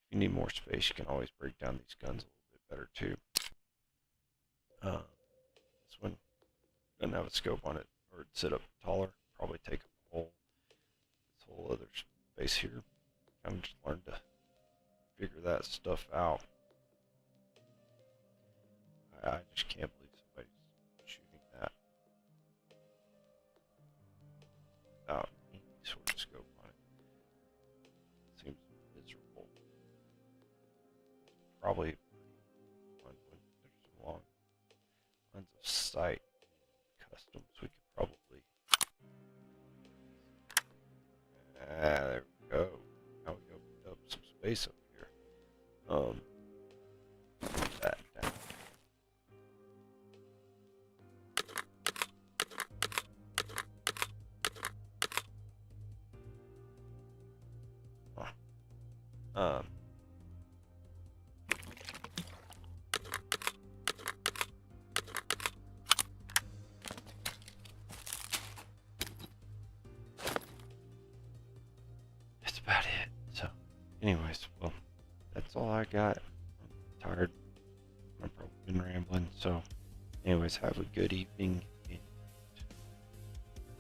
If you need more space, you can always break down these guns a little bit better too. This one doesn't have a scope on it, or it'd sit up taller, probably take up the whole this whole other space here. Kind of just learned to figure that stuff out. I just can't believe somebody's shooting that without any sort of scope on it. Seems miserable. Probably fun when there's some long lines of sight customs. We could probably there we go. Now we opened up some space up here. Put that down. That's about it. So, anyways, well, that's all I got. I'm tired. I've probably been rambling. So, anyways, have a good evening.